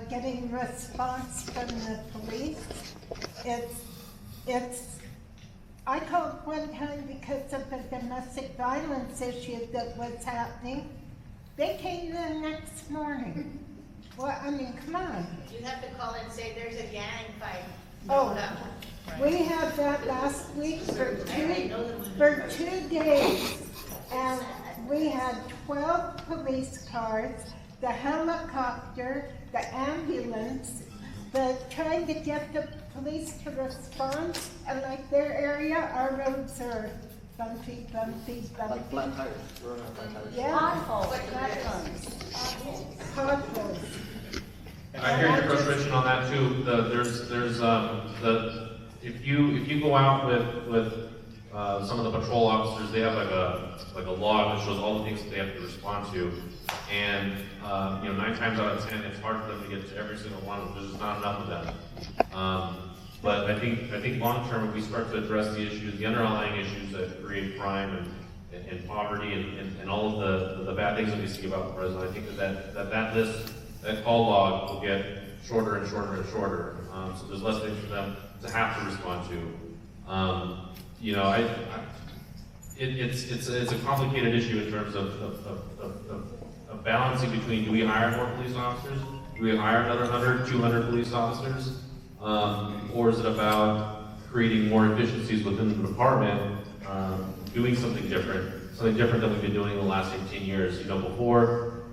getting response from the police, I called one time because of a domestic violence issue that was happening. They came the next morning. Well, I mean, come on. You have to call and say there's a gang fight. Oh, we had that last week for 2 days. And we had 12 police cars, the helicopter, the ambulance, trying to get the police to respond. And like their area, our roads are bumpy. Like flat tires, we're on flat tires. Yeah. Potholes. I hear your frustration on that too. If you go out with some of the patrol officers, they have like a log that shows all the things that they have to respond to, and 9 times out of 10, it's hard for them to get to every single one. There's just not enough of them. But I think long term, if we start to address the issues, the underlying issues that create crime and poverty and all of the bad things that we see about Fresno, I think that list, that call log will get shorter and shorter and shorter. So there's less things for them to have to respond to. It's a complicated issue in terms of balancing between, do we hire more police officers? Do we hire another 100, 200 police officers? Or is it about creating more efficiencies within the department, doing something different that we've been doing the last 18 years? Before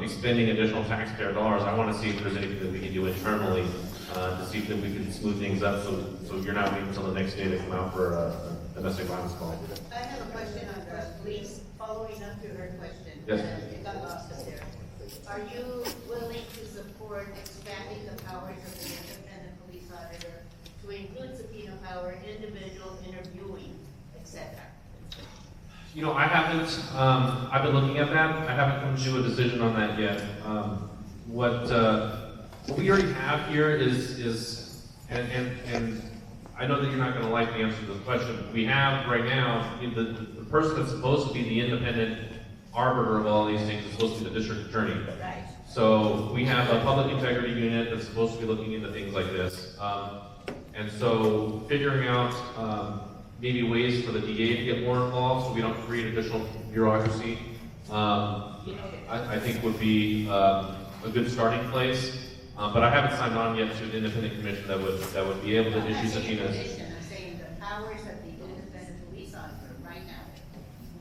expending additional taxpayer dollars, I want to see if there's anything that we can do internally to see if we can smooth things up so you're not waiting until the next day to come out for a domestic violence call. I have a question on the police, following up to her question. Yes. It got lost up there. Are you willing to support expanding the powers of the independent police auditor to include subpoena power, individual interviewing, etc.? I haven't, I've been looking at that. I haven't come to a decision on that yet. What we already have here is and I know that you're not going to like the answer to this question. We have right now, the person that's supposed to be the independent arbiter of all these things is supposed to be the district attorney. Right. So we have a public integrity unit that's supposed to be looking into things like this. And so figuring out maybe ways for the DA to get more involved so we don't create additional bureaucracy, I think would be a good starting place. But I haven't signed on yet to an independent commission that would be able to issue subpoenas. I'm saying the powers of the independent police auditor right now.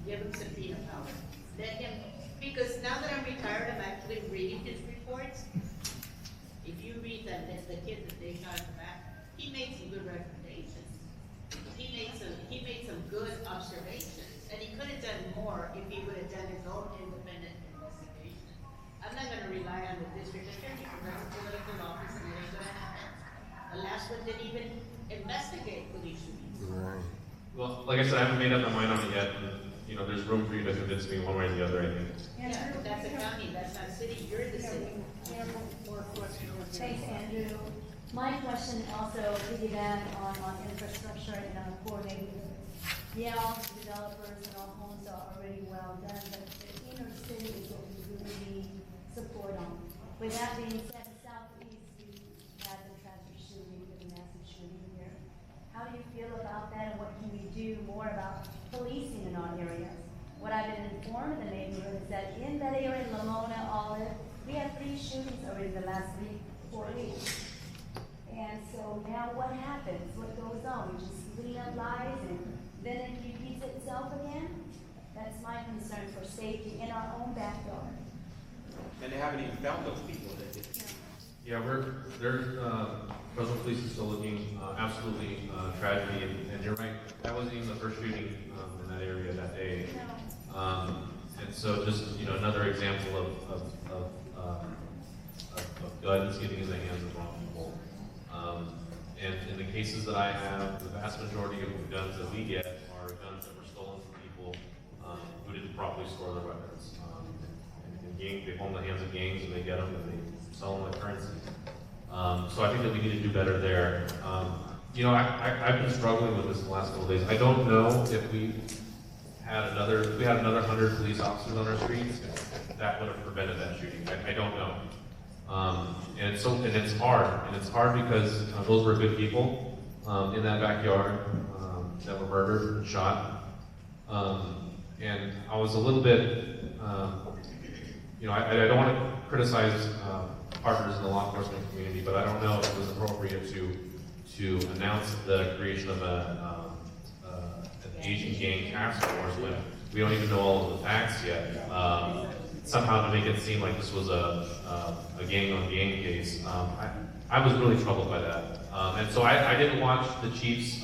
Give him subpoena power. Let him, because now that I'm retired, I'm actually reading his reports. If you read them, there's the kid that they shot in the back. He made some good recommendations. He made some good observations, and he could have done more if he would have done his own independent investigation. I'm not going to rely on the district attorney because that's a political office and it ain't going to happen. The last one didn't even investigate police shootings. Right. Well, like I said, I haven't made up my mind on it yet. There's room for you to convince me one way or the other, I think. Yeah, but that's a county, that's not city, you're the city. Thanks, Andrew. My question also piggyback on infrastructure and on coordinating. Yeah, all the developers and all homes are already well done, but the inner city is what we really need support on. With that being said, the southeast, you had the tragic shooting, the massive shooting here. How do you feel about that, and what can we do more about policing in our areas? What I've been informed in the neighborhood is that in that area, in Lamona, Olive, we had 3 shootings already the last 4 weeks. And so now what happens? What goes on? We just clean up lies and then it repeats itself again? That's my concern for safety in our own backyard. And they haven't even found those people that did. Yeah, Fresno Police is still looking, absolutely tragedy, and you're right, that wasn't even the first shooting in that area that day. And so just, another example of guns getting in the hands of wrong people. And in the cases that I have, the vast majority of the guns that we get are guns that were stolen from people didn't properly store their weapons. They hold in the hands of gangs and they get them and they sell them like currency. So I think that we need to do better there. You know, I've been struggling with this the last couple of days. I don't know if we had another 100 police officers on our streets, that would have prevented that shooting. I don't know. And it's hard because those were good people in that backyard that were murdered and shot. And I was a little bit, you know, I don't want to criticize partners in the law enforcement community, but I don't know if it was appropriate to announce the creation of an Asian gang task force when we don't even know all of the facts yet. Somehow to make it seem like this was a gang-on-gang case. I was really troubled by that. And so I didn't watch the chief's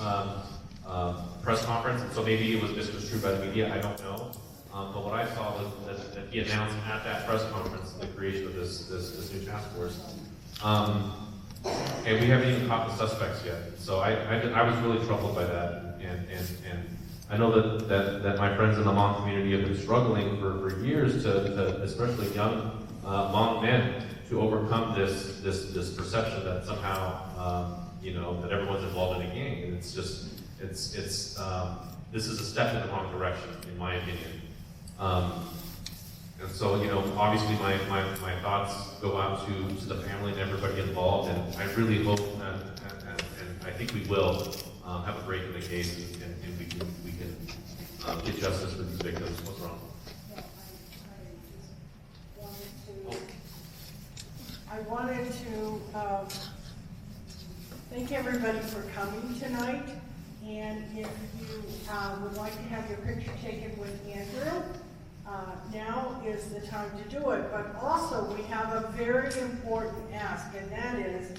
press conference, and so maybe it was misconstrued by the media, I don't know. But what I saw was that he announced at that press conference the creation of this new task force. And we haven't even caught the suspects yet. So I was really troubled by that. And I know that my friends in the Hmong community have been struggling for years to especially young Hmong men, to overcome this perception that somehow, you know, that everyone's involved in a gang. And it's just, this is a step in the wrong direction, in my opinion. And so, you know, obviously my thoughts go out to the family and everybody involved, and I really hope, and I think we will have a break in the case, and we can get justice for these victims. What's wrong? I wanted to thank everybody for coming tonight, and if you would like to have your picture taken with Andrew, now is the time to do it. But also, we have a very important ask, and that is,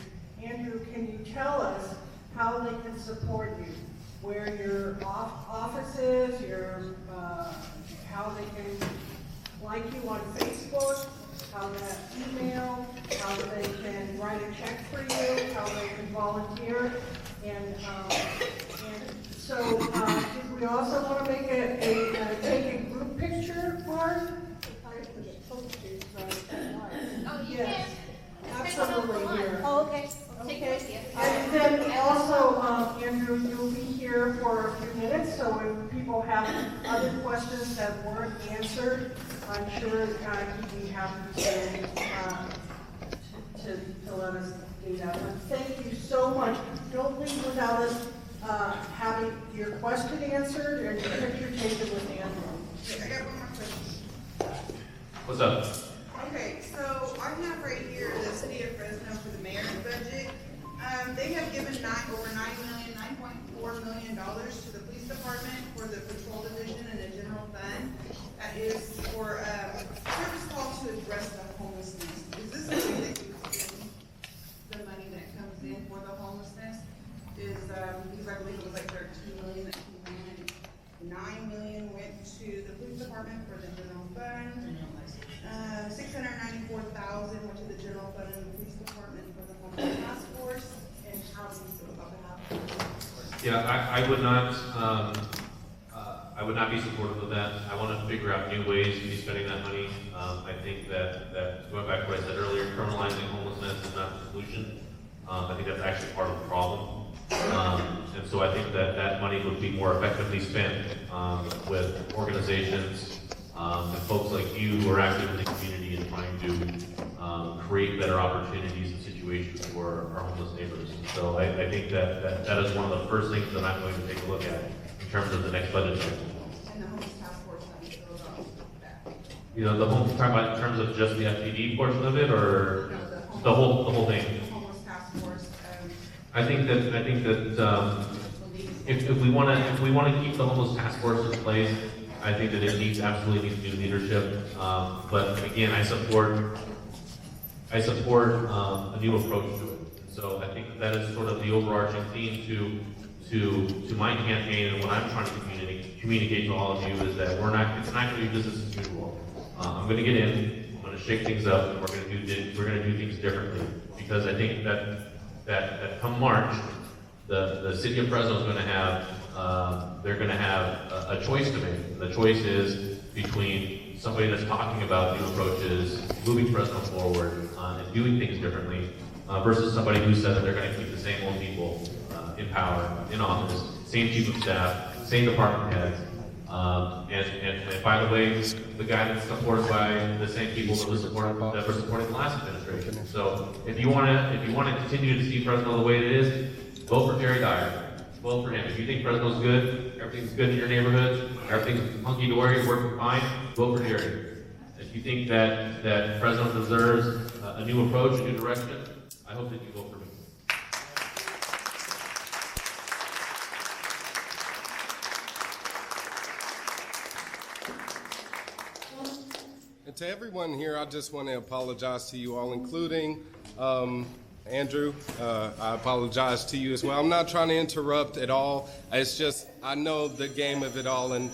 Andrew, can you tell us how they can support you? Where your office is, how they can like you on Facebook, how to email, how they can write a check for you, how they can volunteer, and so we also want to make take a group picture, Mark? Oh, you Yes, can. absolutely here. Oh, okay. Okay, and then also, Andrew, you'll be here for a few minutes, so if people have other questions that weren't answered, I'm sure he'd be happy to let us do that. But thank you so much. Don't leave without us having your question answered and your picture taken with Andrew. I got one more question. What's up? Okay, so I have right here the city of Fresno for the mayor's budget. They have given over $9.4 million to the police department for the patrol division and the general fund. That is for service calls to address the homelessness. Is this something that you spend the money that comes in for the homelessness? Because I believe it was like $13 million that came in, $9 million went to the police department for the general fund. $694,000 went to the general fund and the police department for the homeless task force. And how do you feel about the task force? Yeah, I would not be supportive of that. I want to figure out new ways to be spending that money. I think that going back to what I said earlier, criminalizing homelessness is not the solution. I think that's actually part of the problem. And so I think that money would be more effectively spent with organizations and folks like you who are active in the community and trying to create better opportunities and situations for our homeless neighbors. And so I think that is one of the first things that I'm going to take a look at in terms of the next budget cycle. And the homeless task force, how do you feel about that? You know, the whole talking about in terms of just the FTD portion of it, or No, the whole thing. The homeless task force. I think that if we want to keep the homeless task force in place, I think that it absolutely needs new leadership. But again, I support a new approach to it. So I think that is sort of the overarching theme to my campaign, and what I'm trying to communicate to all of you is that it's not going to be business as usual. I'm going to get in, I'm going to shake things up, and we're going to do things differently, because I think that come March, the city of Fresno is going to have they're going to have a choice to make. And the choice is, between somebody that's talking about new approaches, moving Fresno forward, and doing things differently, versus somebody who said that they're going to keep the same old people in power, in office, same chief of staff, same department heads. And by the way, the guy that's supported by the same people that were supporting the last administration. So if you want to continue to see Fresno the way it is, vote for Jerry Dyer. Vote for him. If you think Fresno's good, everything's good in your neighborhood, everything's hunky dory, working fine, vote for Jerry. If you think that Fresno deserves a new approach, a new direction, I hope that you vote for me. And to everyone here, I just want to apologize to you all, including Andrew. I apologize to you as well. I'm not trying to interrupt at all. It's just, I know the game of it all. And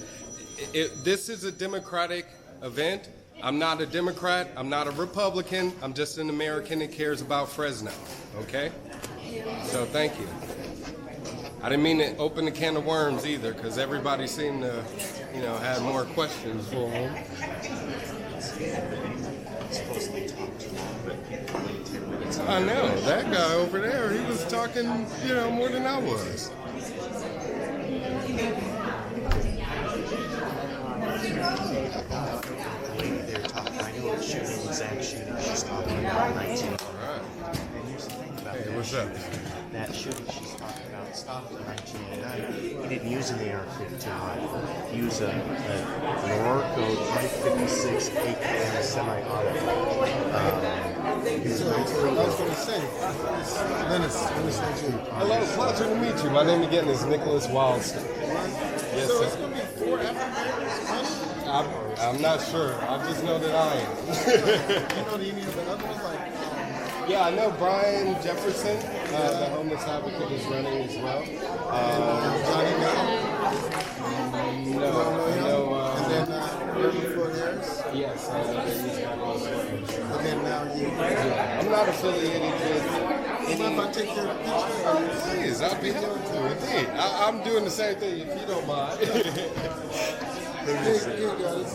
this is a Democratic event. I'm not a Democrat. I'm not a Republican. I'm just an American that cares about Fresno. Okay? So thank you. I didn't mean to open a can of worms either, because everybody seemed to, have more questions for him. I know, that guy over there, he was talking, more than I was. They're talking, I know the shooting, exact shooting she's talking about, 19. All right. And here's the thing about Hey, what's up? that shooting she's talking about stopped in 1989. He didn't use an AR-15 rifle. He used a Norco 356 AKM semi-auto. He was 19. I was going to say, Dennis, hello, pleasure to meet you. My name again is Nickolas Wildstar. Yes, So sir. it's gonna be 4 African-Americans? I'm not sure. I just know that I am. You know any of the other ones, like, Yeah, I know Brian Jefferson, the homeless advocate, is running as well. Johnny Mitchell? No, And then Reverend Ford Harris? yes, he's And then now you. I'm not affiliated with If I take your picture, Please, I'll be happy to, indeed. I'm doing the same thing if you don't mind. here, guys.